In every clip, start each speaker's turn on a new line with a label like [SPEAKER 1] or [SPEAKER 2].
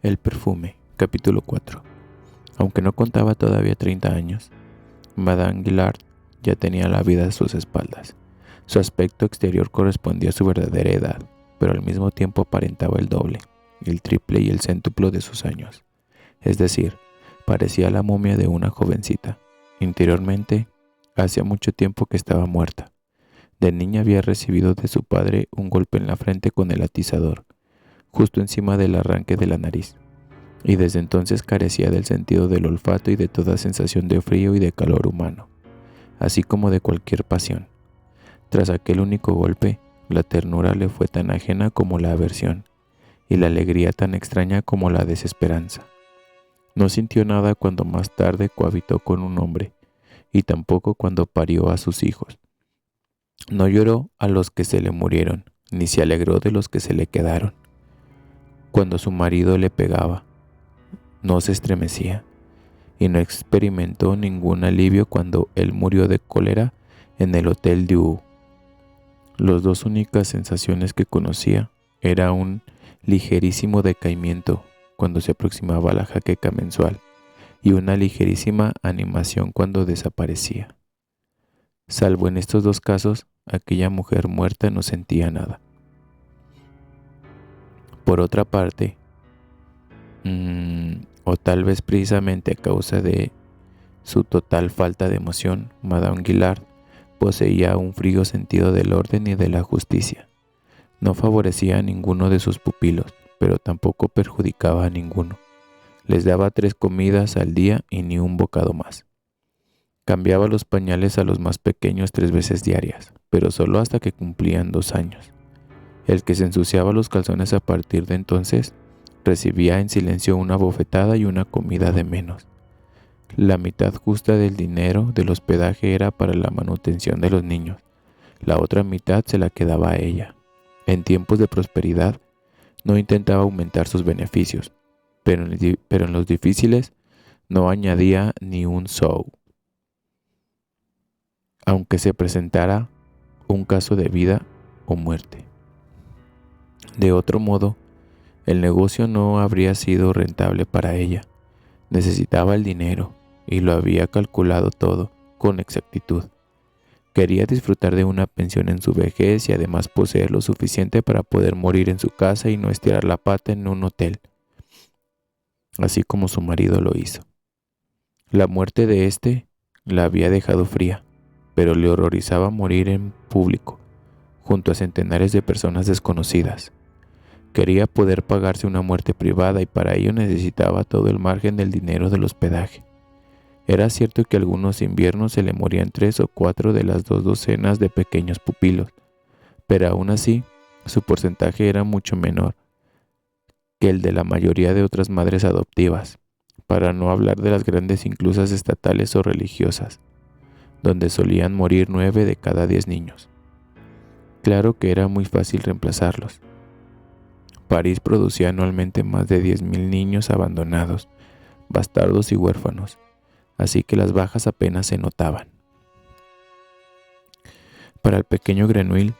[SPEAKER 1] El perfume, capítulo 4. Aunque no contaba todavía 30 años, Madame Guillard ya tenía la vida a sus espaldas. Su aspecto exterior correspondía a su verdadera edad, pero al mismo tiempo aparentaba el doble, el triple y el céntuplo de sus años. Es decir, parecía la momia de una jovencita. Interiormente, hacía mucho tiempo que estaba muerta. De niña había recibido de su padre un golpe en la frente con el atizador, justo encima del arranque de la nariz, y desde entonces carecía del sentido del olfato y de toda sensación de frío y de calor humano, así como de cualquier pasión. Tras aquel único golpe, la ternura le fue tan ajena como la aversión, y la alegría tan extraña como la desesperanza. No sintió nada cuando más tarde cohabitó con un hombre, y tampoco cuando parió a sus hijos. No lloró a los que se le murieron, ni se alegró de los que se le quedaron. Cuando su marido le pegaba, no se estremecía, y no experimentó ningún alivio cuando él murió de cólera en el Hotel Dieu. Las dos únicas sensaciones que conocía era un ligerísimo decaimiento cuando se aproximaba la jaqueca mensual y una ligerísima animación cuando desaparecía. Salvo en estos dos casos, aquella mujer muerta no sentía nada. Por otra parte, o tal vez precisamente a causa de su total falta de emoción, Madame Guillard poseía un frío sentido del orden y de la justicia. No favorecía a ninguno de sus pupilos, pero tampoco perjudicaba a ninguno. Les daba 3 comidas al día y ni un bocado más. Cambiaba los pañales a los más pequeños 3 veces diarias, pero solo hasta que cumplían 2 años. El que se ensuciaba los calzones a partir de entonces recibía en silencio una bofetada y una comida de menos. La mitad justa del dinero del hospedaje era para la manutención de los niños. La otra mitad se la quedaba a ella. En tiempos de prosperidad no intentaba aumentar sus beneficios, pero en los difíciles no añadía ni un sou. Aunque se presentara un caso de vida o muerte. De otro modo, el negocio no habría sido rentable para ella. Necesitaba el dinero y lo había calculado todo con exactitud. Quería disfrutar de una pensión en su vejez y además poseer lo suficiente para poder morir en su casa y no estirar la pata en un hotel, así como su marido lo hizo. La muerte de éste la había dejado fría, pero le horrorizaba morir en público, junto a centenares de personas desconocidas. Quería poder pagarse una muerte privada y para ello necesitaba todo el margen del dinero del hospedaje. Era cierto que algunos inviernos se le morían 3 o 4 de las 2 docenas de pequeños pupilos, pero aún así su porcentaje era mucho menor que el de la mayoría de otras madres adoptivas, para no hablar de las grandes inclusas estatales o religiosas, donde solían morir 9 de cada 10 niños. Claro que era muy fácil reemplazarlos. París producía anualmente más de 10.000 niños abandonados, bastardos y huérfanos, así que las bajas apenas se notaban. Para el pequeño Grenouille,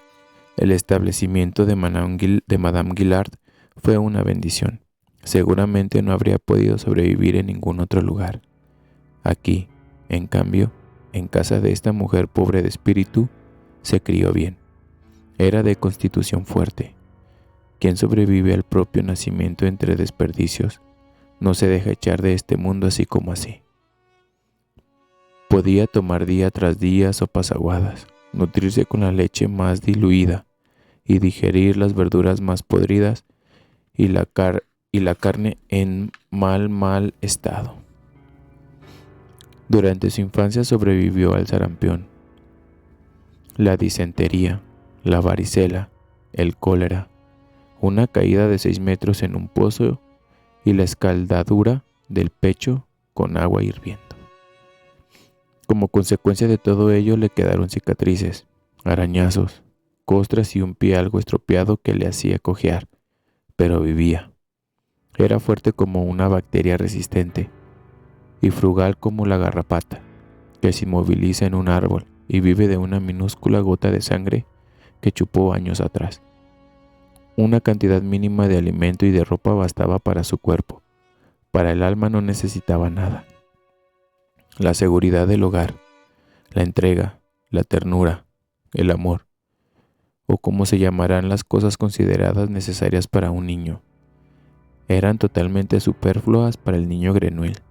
[SPEAKER 1] el establecimiento de Madame Guillard fue una bendición. Seguramente no habría podido sobrevivir en ningún otro lugar. Aquí, en cambio, en casa de esta mujer pobre de espíritu, se crió bien. Era de constitución fuerte. Quien sobrevive al propio nacimiento entre desperdicios no se deja echar de este mundo así como así. Podía tomar día tras día sopas aguadas, nutrirse con la leche más diluida y digerir las verduras más podridas y la carne en mal estado. Durante su infancia sobrevivió al sarampión, la disentería, la varicela, el cólera, una caída de 6 metros en un pozo y la escaldadura del pecho con agua hirviendo. Como consecuencia de todo ello le quedaron cicatrices, arañazos, costras y un pie algo estropeado que le hacía cojear, pero vivía. Era fuerte como una bacteria resistente y frugal como la garrapata, que se inmoviliza en un árbol y vive de una minúscula gota de sangre que chupó años atrás. Una cantidad mínima de alimento y de ropa bastaba para su cuerpo. Para el alma no necesitaba nada. La seguridad del hogar, la entrega, la ternura, el amor, o como se llamarán las cosas consideradas necesarias para un niño, eran totalmente superfluas para el niño Grenouille.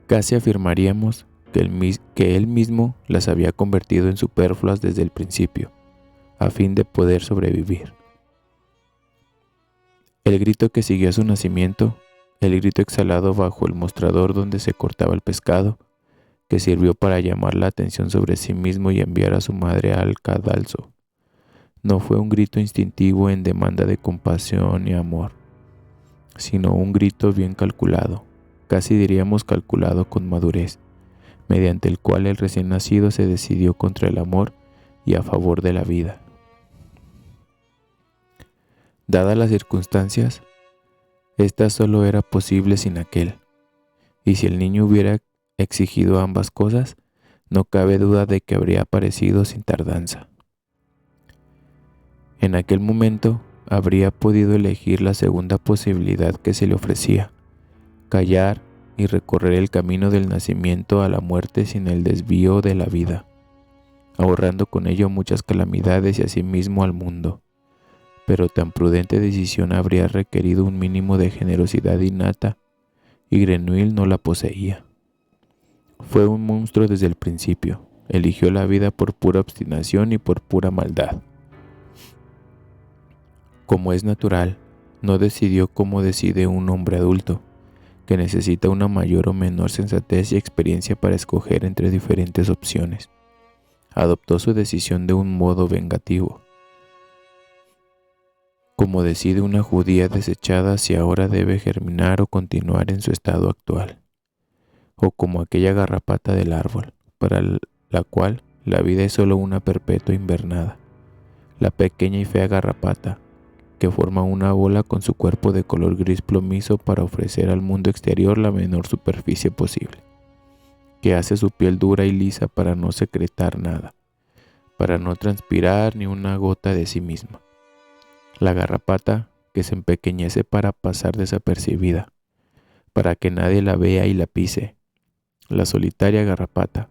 [SPEAKER 1] Casi afirmaríamos que él mismo las había convertido en superfluas desde el principio, a fin de poder sobrevivir. El grito que siguió a su nacimiento, el grito exhalado bajo el mostrador donde se cortaba el pescado, que sirvió para llamar la atención sobre sí mismo y enviar a su madre al cadalso, no fue un grito instintivo en demanda de compasión y amor, sino un grito bien calculado, casi diríamos calculado con madurez, mediante el cual el recién nacido se decidió contra el amor y a favor de la vida. Dadas las circunstancias, esta solo era posible sin aquel, y si el niño hubiera exigido ambas cosas, no cabe duda de que habría aparecido sin tardanza. En aquel momento habría podido elegir la segunda posibilidad que se le ofrecía, callar y recorrer el camino del nacimiento a la muerte sin el desvío de la vida, ahorrando con ello muchas calamidades y asimismo al mundo. Pero tan prudente decisión habría requerido un mínimo de generosidad innata, y Grenouille no la poseía. Fue un monstruo desde el principio, eligió la vida por pura obstinación y por pura maldad. Como es natural, no decidió como decide un hombre adulto, que necesita una mayor o menor sensatez y experiencia para escoger entre diferentes opciones. Adoptó su decisión de un modo vengativo, como decide una judía desechada si ahora debe germinar o continuar en su estado actual, o como aquella garrapata del árbol, para la cual la vida es solo una perpetua invernada, la pequeña y fea garrapata, que forma una bola con su cuerpo de color gris plomizo para ofrecer al mundo exterior la menor superficie posible, que hace su piel dura y lisa para no secretar nada, para no transpirar ni una gota de sí misma. La garrapata que se empequeñece para pasar desapercibida, para que nadie la vea y la pise. La solitaria garrapata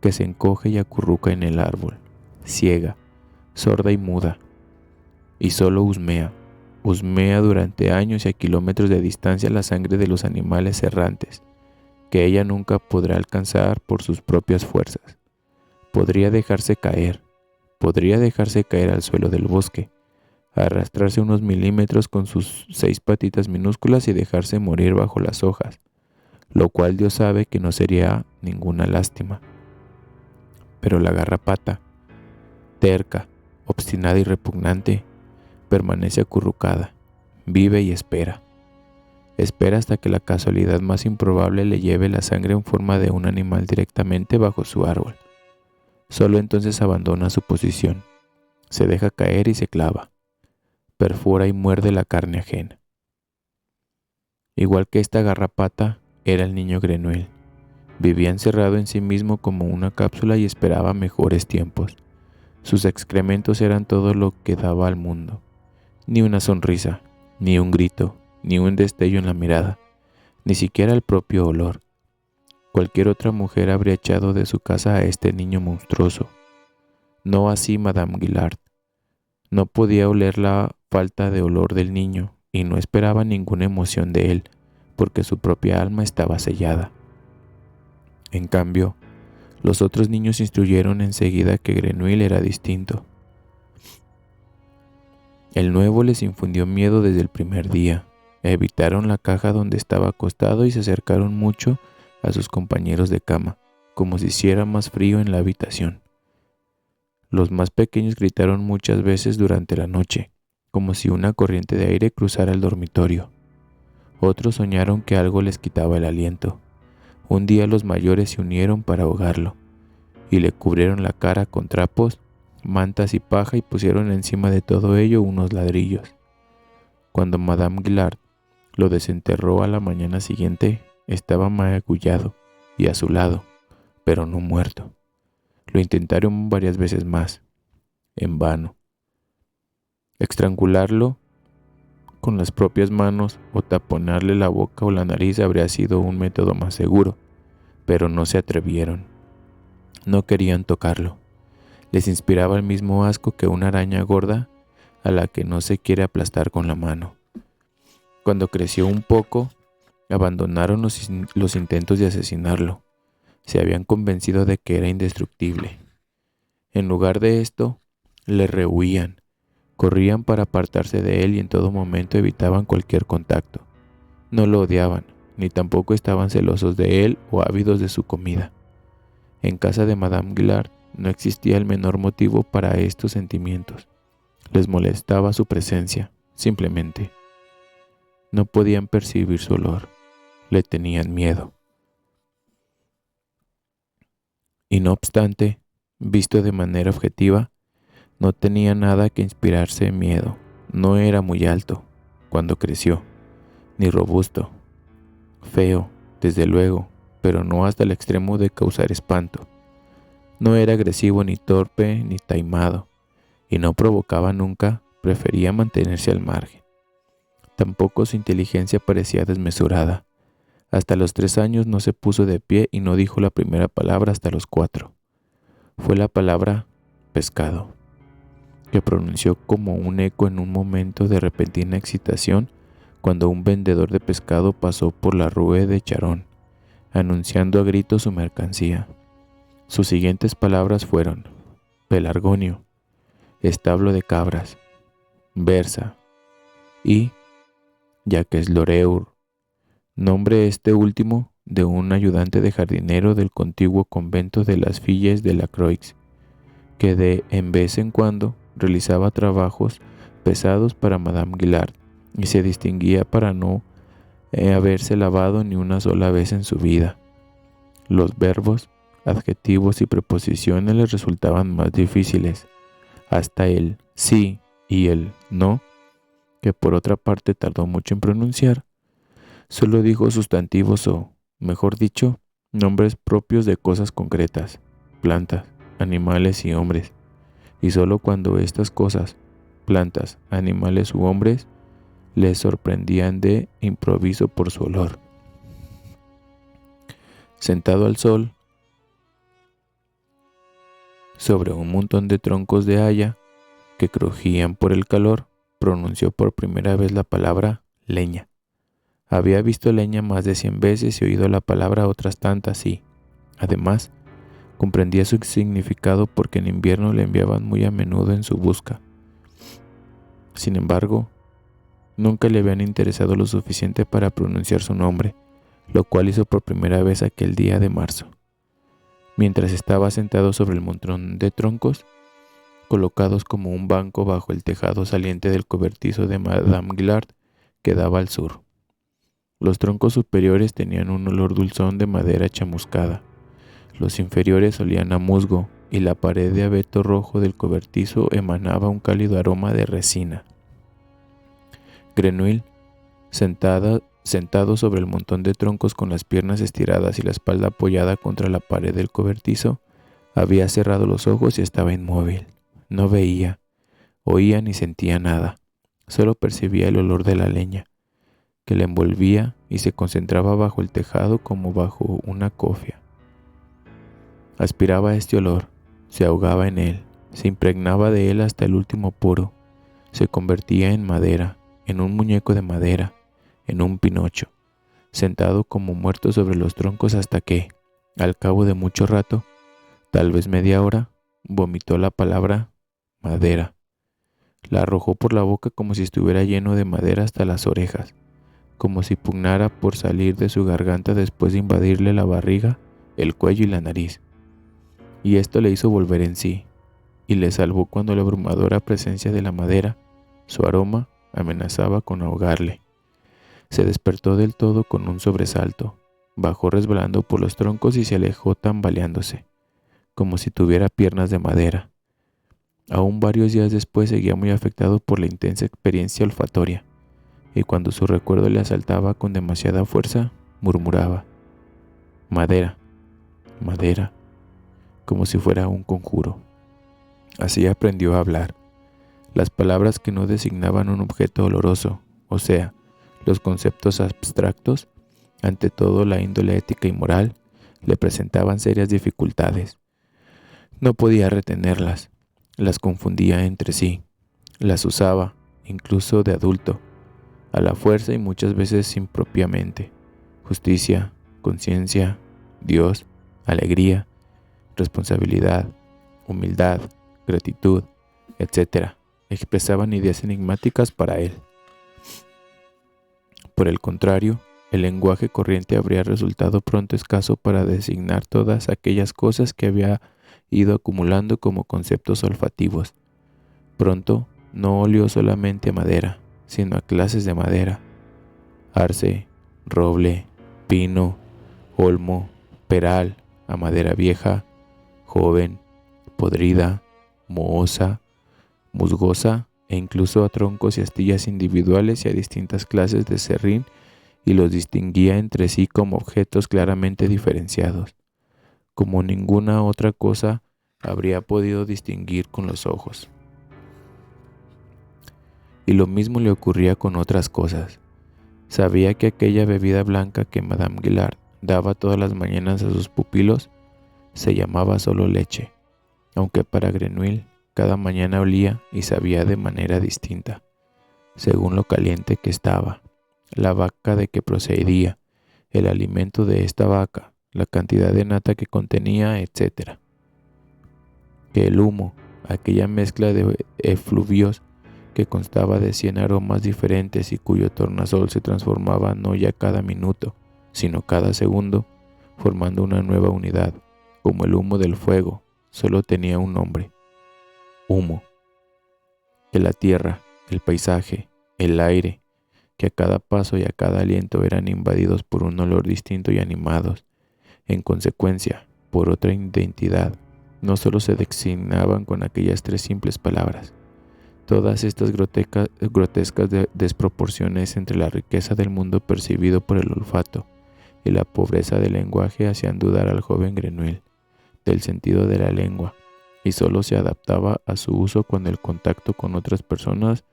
[SPEAKER 1] que se encoge y acurruca en el árbol, ciega, sorda y muda, y solo husmea durante años y a kilómetros de distancia la sangre de los animales errantes, que ella nunca podrá alcanzar por sus propias fuerzas. Podría dejarse caer al suelo del bosque, arrastrarse unos milímetros con sus 6 patitas minúsculas y dejarse morir bajo las hojas, lo cual Dios sabe que no sería ninguna lástima. Pero la garrapata, terca, obstinada y repugnante, permanece acurrucada, vive y espera. Espera hasta que la casualidad más improbable le lleve la sangre en forma de un animal directamente bajo su árbol. Solo entonces abandona su posición, se deja caer y se clava, perfora y muerde la carne ajena. Igual que esta garrapata, era el niño Grenouille. Vivía encerrado en sí mismo como una cápsula y esperaba mejores tiempos. Sus excrementos eran todo lo que daba al mundo. Ni una sonrisa, ni un grito, ni un destello en la mirada, ni siquiera el propio olor. Cualquier otra mujer habría echado de su casa a este niño monstruoso. No así Madame Guillard. No podía oler la falta de olor del niño y no esperaba ninguna emoción de él, porque su propia alma estaba sellada. En cambio, los otros niños instruyeron enseguida que Grenouille era distinto. El nuevo les infundió miedo desde el primer día. Evitaron la caja donde estaba acostado y se acercaron mucho a sus compañeros de cama, como si hiciera más frío en la habitación. Los más pequeños gritaron muchas veces durante la noche, como si una corriente de aire cruzara el dormitorio. Otros soñaron que algo les quitaba el aliento. Un día los mayores se unieron para ahogarlo, y le cubrieron la cara con trapos, mantas y paja y pusieron encima de todo ello unos ladrillos. Cuando Madame Guillard lo desenterró a la mañana siguiente, estaba magullado y azulado, pero no muerto. Lo intentaron varias veces más, en vano. Estrangularlo con las propias manos o taponarle la boca o la nariz habría sido un método más seguro, pero no se atrevieron. No querían tocarlo. Les inspiraba el mismo asco que una araña gorda a la que no se quiere aplastar con la mano. Cuando creció un poco, abandonaron los intentos de asesinarlo. Se habían convencido de que era indestructible. En lugar de esto, le rehuían, corrían para apartarse de él y en todo momento evitaban cualquier contacto. No lo odiaban, ni tampoco estaban celosos de él o ávidos de su comida. En casa de Madame Guillard no existía el menor motivo para estos sentimientos. Les molestaba su presencia, simplemente. No podían percibir su olor. Le tenían miedo. Y no obstante, visto de manera objetiva, no tenía nada que inspirarse miedo. No era muy alto cuando creció, ni robusto. Feo, desde luego, pero no hasta el extremo de causar espanto. No era agresivo ni torpe ni taimado, y no provocaba nunca, prefería mantenerse al margen. Tampoco su inteligencia parecía desmesurada. Hasta los 3 años no se puso de pie y no dijo la primera palabra hasta los 4. Fue la palabra pescado, que pronunció como un eco en un momento de repentina excitación cuando un vendedor de pescado pasó por la rue de Charon, anunciando a gritos su mercancía. Sus siguientes palabras fueron: pelargonio, establo de cabras, versa y Jacques Loreur, nombre este último de un ayudante de jardinero del contiguo convento de las Filles de la Croix, que de en vez en cuando realizaba trabajos pesados para Madame Guillard y se distinguía para no haberse lavado ni una sola vez en su vida. Los verbos, adjetivos y preposiciones les resultaban más difíciles. Hasta el sí y el no, que por otra parte tardó mucho en pronunciar, solo dijo sustantivos o, mejor dicho, nombres propios de cosas concretas, plantas, animales y hombres, y solo cuando estas cosas, plantas, animales u hombres, les sorprendían de improviso por su olor. Sentado al sol, sobre un montón de troncos de haya que crujían por el calor, pronunció por primera vez la palabra leña. Había visto leña más de 100 veces y oído la palabra otras tantas y, además, comprendía su significado porque en invierno le enviaban muy a menudo en su busca. Sin embargo, nunca le habían interesado lo suficiente para pronunciar su nombre, lo cual hizo por primera vez aquel día de marzo. Mientras estaba sentado sobre el montón de troncos, colocados como un banco bajo el tejado saliente del cobertizo de Madame Guillard que daba al sur. Los troncos superiores tenían un olor dulzón de madera chamuscada. Los inferiores olían a musgo y la pared de abeto rojo del cobertizo emanaba un cálido aroma de resina. Grenouille, sentado sobre el montón de troncos con las piernas estiradas y la espalda apoyada contra la pared del cobertizo, había cerrado los ojos y estaba inmóvil. No veía, oía ni sentía nada. Solo percibía el olor de la leña, que le envolvía y se concentraba bajo el tejado como bajo una cofia. Aspiraba este olor, se ahogaba en él, se impregnaba de él hasta el último poro, se convertía en madera, en un muñeco de madera, en un Pinocho, sentado como muerto sobre los troncos hasta que, al cabo de mucho rato, tal vez media hora, vomitó la palabra madera. La arrojó por la boca como si estuviera lleno de madera hasta las orejas, como si pugnara por salir de su garganta después de invadirle la barriga, el cuello y la nariz. Y esto le hizo volver en sí, y le salvó cuando la abrumadora presencia de la madera, su aroma, amenazaba con ahogarle. Se despertó del todo con un sobresalto, bajó resbalando por los troncos y se alejó tambaleándose, como si tuviera piernas de madera. Aún varios días después seguía muy afectado por la intensa experiencia olfatoria, y cuando su recuerdo le asaltaba con demasiada fuerza, murmuraba: madera, madera, como si fuera un conjuro. Así aprendió a hablar. Las palabras que no designaban un objeto oloroso, o sea, los conceptos abstractos, ante todo la índole ética y moral, le presentaban serias dificultades. No podía retenerlas, las confundía entre sí, las usaba, incluso de adulto, a la fuerza y muchas veces impropiamente. Justicia, conciencia, Dios, alegría, responsabilidad, humildad, gratitud, etc. Expresaban ideas enigmáticas para él. Por el contrario, el lenguaje corriente habría resultado pronto escaso para designar todas aquellas cosas que había ido acumulando como conceptos olfativos. Pronto no olió solamente a madera, sino a clases de madera: arce, roble, pino, olmo, peral, a madera vieja, joven, podrida, mohosa, musgosa, e incluso a troncos y astillas individuales y a distintas clases de serrín, y los distinguía entre sí como objetos claramente diferenciados, como ninguna otra cosa habría podido distinguir con los ojos. Y lo mismo le ocurría con otras cosas. Sabía que aquella bebida blanca que Madame Guillard daba todas las mañanas a sus pupilos se llamaba solo leche, aunque para Grenouille cada mañana olía y sabía de manera distinta, según lo caliente que estaba, la vaca de que procedía, el alimento de esta vaca, la cantidad de nata que contenía, etc. Que el humo, aquella mezcla de efluvios que constaba de 100 aromas diferentes y cuyo tornasol se transformaba no ya cada minuto, sino cada segundo, formando una nueva unidad, como el humo del fuego, solo tenía un nombre: humo. Que la tierra, el paisaje, el aire, que a cada paso y a cada aliento eran invadidos por un olor distinto y animados, en consecuencia, por otra identidad, no solo se designaban con aquellas 3 simples palabras. Todas estas grotescas desproporciones entre la riqueza del mundo percibido por el olfato y la pobreza del lenguaje hacían dudar al joven Grenouille del sentido de la lengua, y solo se adaptaba a su uso cuando el contacto con otras personas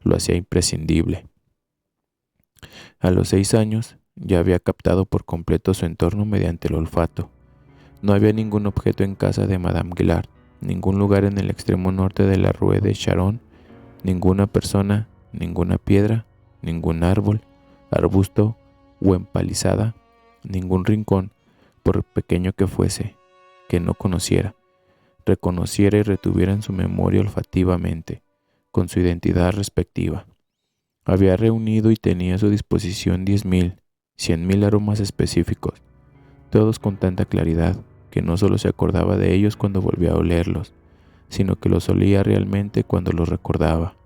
[SPEAKER 1] lo hacía imprescindible. A los 6 años ya había captado por completo su entorno mediante el olfato. No había ningún objeto en casa de Madame Guillard, ningún lugar en el extremo norte de la Rue de Charonne, ninguna persona, ninguna piedra, ningún árbol, arbusto o empalizada, ningún rincón, por pequeño que fuese, que no conociera, reconociera y retuviera en su memoria olfativamente, con su identidad respectiva. Había reunido y tenía a su disposición 10.000, 100.000 aromas específicos, todos con tanta claridad que no solo se acordaba de ellos cuando volvía a olerlos, sino que los olía realmente cuando los recordaba.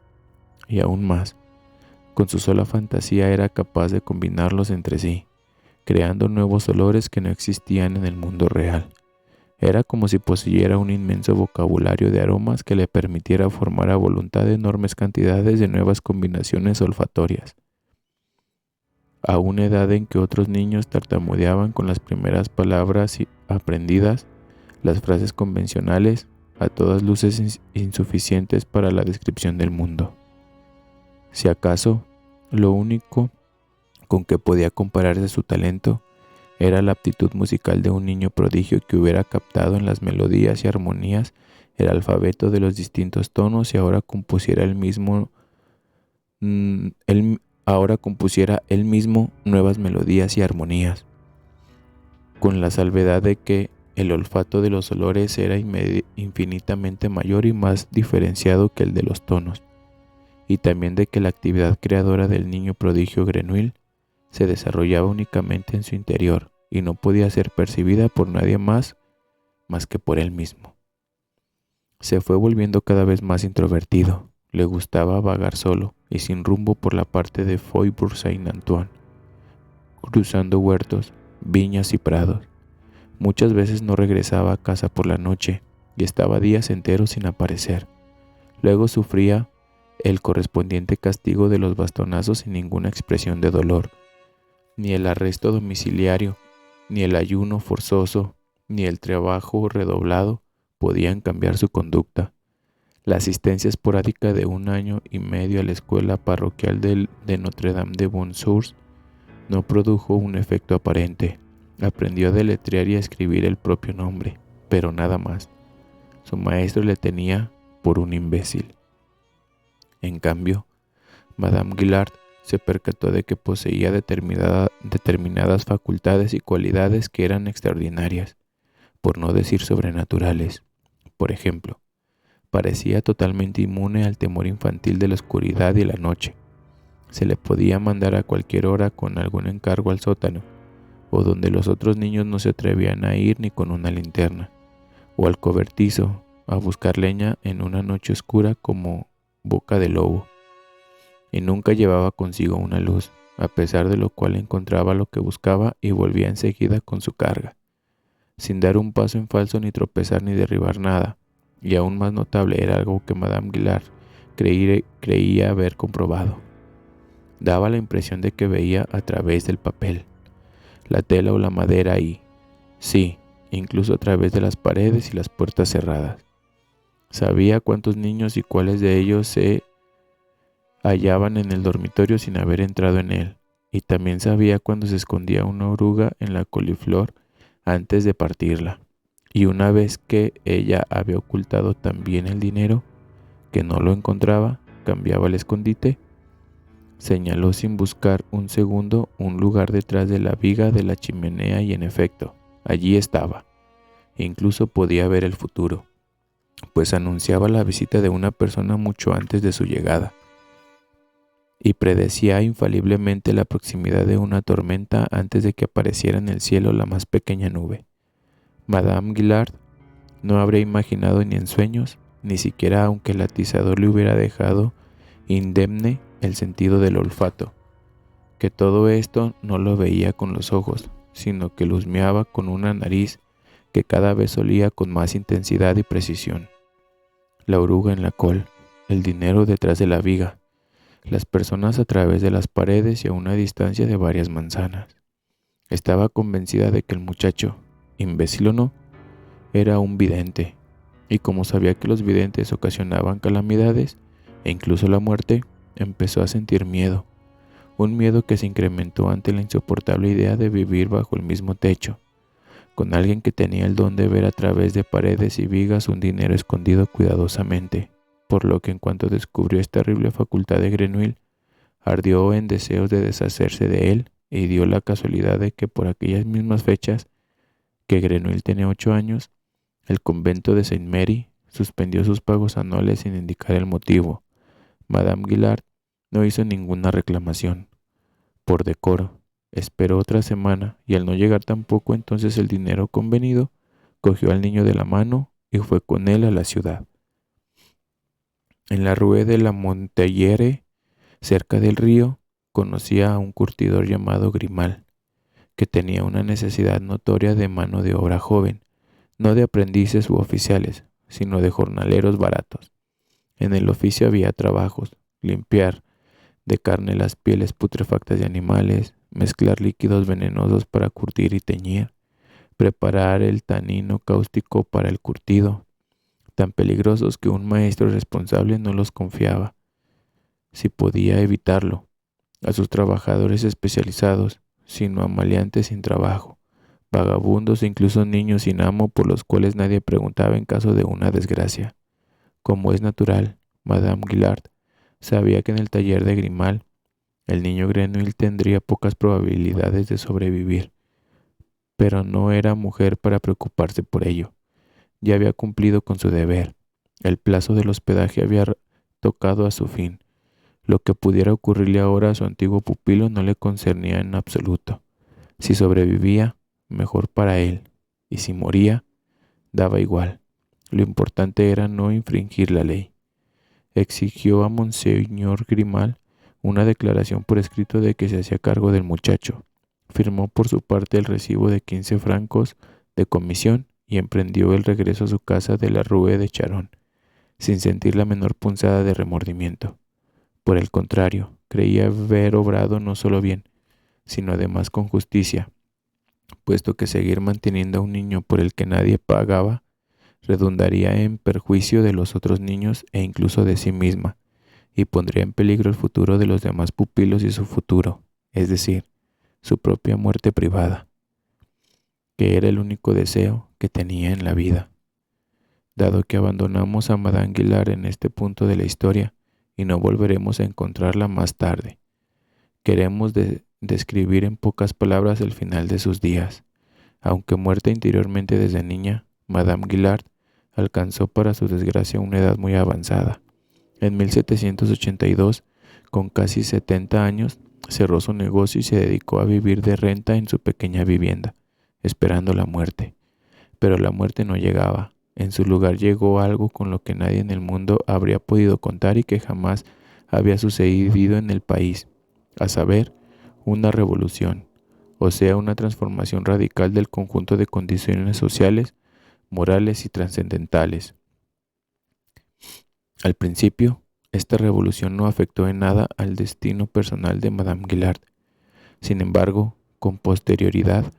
[SPEAKER 1] Y aún más, con su sola fantasía era capaz de combinarlos entre sí, creando nuevos olores que no existían en el mundo real. Era como si poseyera un inmenso vocabulario de aromas que le permitiera formar a voluntad enormes cantidades de nuevas combinaciones olfatorias. A una edad en que otros niños tartamudeaban con las primeras palabras aprendidas, las frases convencionales, a todas luces insuficientes para la descripción del mundo. Si acaso, lo único con que podía compararse su talento era la aptitud musical de un niño prodigio que hubiera captado en las melodías y armonías el alfabeto de los distintos tonos y ahora compusiera él mismo nuevas melodías y armonías, con la salvedad de que el olfato de los olores era infinitamente mayor y más diferenciado que el de los tonos, y también de que la actividad creadora del niño prodigio Grenouille se desarrollaba únicamente en su interior y no podía ser percibida por nadie más que por él mismo. Se fue volviendo cada vez más introvertido. Le gustaba vagar solo y sin rumbo por la parte de Faubourg Saint-Antoine, cruzando huertos, viñas y prados. Muchas veces no regresaba a casa por la noche y estaba días enteros sin aparecer. Luego sufría el correspondiente castigo de los bastonazos sin ninguna expresión de dolor. Ni el arresto domiciliario, ni el ayuno forzoso, ni el trabajo redoblado podían cambiar su conducta. La asistencia esporádica de 1 año y medio a la escuela parroquial de Notre Dame de Bonsours no produjo un efecto aparente. Aprendió a deletrear y a escribir el propio nombre, pero nada más. Su maestro le tenía por un imbécil. En cambio, Madame Guillard se percató de que poseía determinadas facultades y cualidades que eran extraordinarias, por no decir sobrenaturales. Por ejemplo, parecía totalmente inmune al temor infantil de la oscuridad y la noche. Se le podía mandar a cualquier hora con algún encargo al sótano, o donde los otros niños no se atrevían a ir ni con una linterna, o al cobertizo a buscar leña en una noche oscura como boca de lobo. Y nunca llevaba consigo una luz, a pesar de lo cual encontraba lo que buscaba y volvía enseguida con su carga, sin dar un paso en falso ni tropezar ni derribar nada. Y aún más notable era algo que Madame Guillard creía haber comprobado. Daba la impresión de que veía a través del papel, la tela o la madera y, sí, incluso a través de las paredes y las puertas cerradas. Sabía cuántos niños y cuáles de ellos se hallaban en el dormitorio sin haber entrado en él, y también sabía cuándo se escondía una oruga en la coliflor antes de partirla. Y una vez que ella había ocultado también el dinero, que no lo encontraba, cambiaba el escondite. Señaló sin buscar un segundo un lugar detrás de la viga de la chimenea y en efecto, allí estaba. Incluso podía ver el futuro, pues anunciaba la visita de una persona mucho antes de su llegada, y predecía infaliblemente la proximidad de una tormenta antes de que apareciera en el cielo la más pequeña nube. Madame Guillard no habría imaginado ni en sueños, ni siquiera aunque el atizador le hubiera dejado indemne el sentido del olfato, que todo esto no lo veía con los ojos, sino que lo husmeaba con una nariz que cada vez olía con más intensidad y precisión. La oruga en la col, el dinero detrás de la viga, las personas a través de las paredes y a una distancia de varias manzanas. Estaba convencida de que el muchacho, imbécil o no, era un vidente, y como sabía que los videntes ocasionaban calamidades e incluso la muerte, empezó a sentir miedo, un miedo que se incrementó ante la insoportable idea de vivir bajo el mismo techo, con alguien que tenía el don de ver a través de paredes y vigas un dinero escondido cuidadosamente, por lo que en cuanto descubrió esta horrible facultad de Grenouille, ardió en deseos de deshacerse de él, y dio la casualidad de que por aquellas mismas fechas, que Grenouille tenía 8 años, el convento de Saint Mary suspendió sus pagos anuales sin indicar el motivo. Madame Guillard no hizo ninguna reclamación. Por decoro, esperó otra semana, y al no llegar tampoco entonces el dinero convenido, cogió al niño de la mano y fue con él a la ciudad. En la rue de la Montelliere, cerca del río, conocía a un curtidor llamado Grimal, que tenía una necesidad notoria de mano de obra joven, no de aprendices u oficiales, sino de jornaleros baratos. En el oficio había trabajos: limpiar de carne las pieles putrefactas de animales, mezclar líquidos venenosos para curtir y teñir, preparar el tanino cáustico para el curtido, tan peligrosos que un maestro responsable no los confiaba, si podía evitarlo, a sus trabajadores especializados, sino a maleantes sin trabajo, vagabundos e incluso niños sin amo por los cuales nadie preguntaba en caso de una desgracia. Como es natural, Madame Guillard sabía que en el taller de Grimal el niño Grenouille tendría pocas probabilidades de sobrevivir, pero no era mujer para preocuparse por ello. Ya había cumplido con su deber. El plazo del hospedaje había tocado a su fin. Lo que pudiera ocurrirle ahora a su antiguo pupilo no le concernía en absoluto. Si sobrevivía, mejor para él, y si moría, daba igual. Lo importante era no infringir la ley. Exigió a Monseñor Grimal una declaración por escrito de que se hacía cargo del muchacho. Firmó por su parte el recibo de 15 francos de comisión y emprendió el regreso a su casa de la Rue de Charon, sin sentir la menor punzada de remordimiento. Por el contrario, creía haber obrado no solo bien, sino además con justicia, puesto que seguir manteniendo a un niño por el que nadie pagaba redundaría en perjuicio de los otros niños e incluso de sí misma, y pondría en peligro el futuro de los demás pupilos y su futuro, es decir, su propia muerte privada, que era el único deseo que tenía en la vida. Dado que abandonamos a Madame Guillard en este punto de la historia y no volveremos a encontrarla más tarde, queremos describir en pocas palabras el final de sus días. Aunque muerta interiormente desde niña, Madame Guillard alcanzó para su desgracia una edad muy avanzada. En 1782, con casi 70 años, cerró su negocio y se dedicó a vivir de renta en su pequeña vivienda, esperando la muerte. Pero la muerte no llegaba. En su lugar llegó algo con lo que nadie en el mundo habría podido contar y que jamás había sucedido en el país, a saber, una revolución, o sea, una transformación radical del conjunto de condiciones sociales, morales y trascendentales. Al principio, esta revolución no afectó en nada al destino personal de Madame Guillard. Sin embargo, con posterioridad,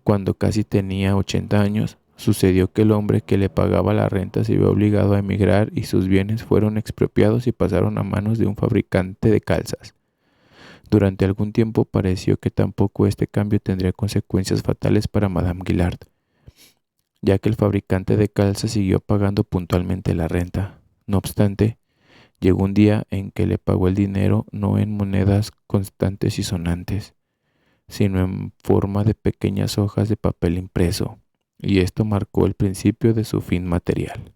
[SPEAKER 1] cuando casi tenía 80 años, sucedió que el hombre que le pagaba la renta se vio obligado a emigrar y sus bienes fueron expropiados y pasaron a manos de un fabricante de calzas. Durante algún tiempo pareció que tampoco este cambio tendría consecuencias fatales para Madame Guillard, ya que el fabricante de calzas siguió pagando puntualmente la renta. No obstante, llegó un día en que le pagó el dinero no en monedas constantes y sonantes, sino en forma de pequeñas hojas de papel impreso, y esto marcó el principio de su fin material.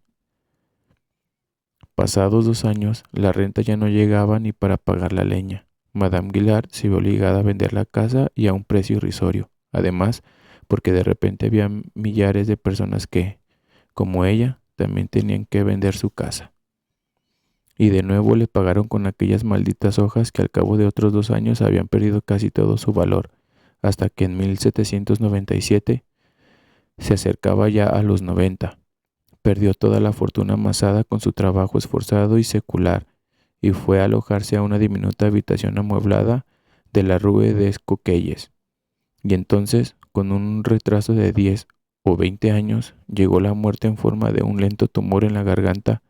[SPEAKER 1] Pasados 2 años, la renta ya no llegaba ni para pagar la leña. Madame Guillard se vio obligada a vender la casa y a un precio irrisorio. Además, porque de repente había millares de personas que, como ella, también tenían que vender su casa. Y de nuevo le pagaron con aquellas malditas hojas que al cabo de otros 2 años habían perdido casi todo su valor, hasta que en 1797 se acercaba ya a los 90. Perdió toda la fortuna amasada con su trabajo esforzado y secular, y fue a alojarse a una diminuta habitación amueblada de la Rue des Coquelles. Y entonces, con un retraso de 10 o 20 años, llegó la muerte en forma de un lento tumor en la garganta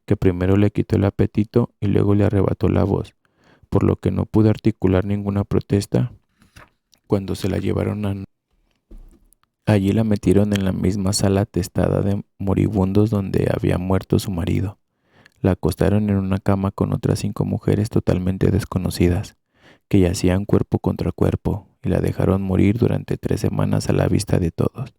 [SPEAKER 1] que primero le quitó el apetito y luego le arrebató la voz, por lo que no pudo articular ninguna protesta. Cuando se la llevaron allí la metieron en la misma sala atestada de moribundos donde había muerto su marido. La acostaron en una cama con otras 5 mujeres totalmente desconocidas, que yacían cuerpo contra cuerpo, y la dejaron morir durante 3 semanas a la vista de todos.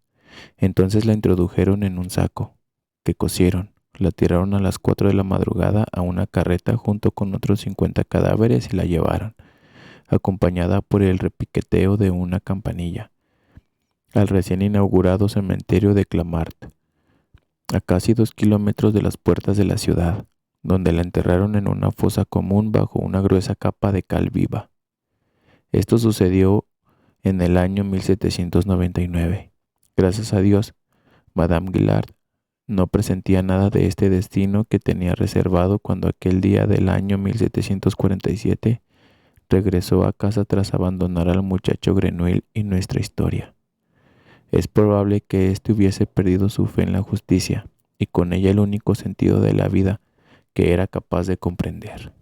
[SPEAKER 1] Entonces la introdujeron en un saco, que cosieron, la tiraron a las 4 de la madrugada a una carreta junto con otros 50 cadáveres y la llevaron, acompañada por el repiqueteo de una campanilla, al recién inaugurado cementerio de Clamart, a casi 2 kilómetros de las puertas de la ciudad, donde la enterraron en una fosa común bajo una gruesa capa de cal viva. Esto sucedió en el año 1799. Gracias a Dios, Madame Guillard no presentía nada de este destino que tenía reservado cuando aquel día del año 1747 regresó a casa tras abandonar al muchacho Grenouille y nuestra historia. Es probable que éste hubiese perdido su fe en la justicia y con ella el único sentido de la vida que era capaz de comprender.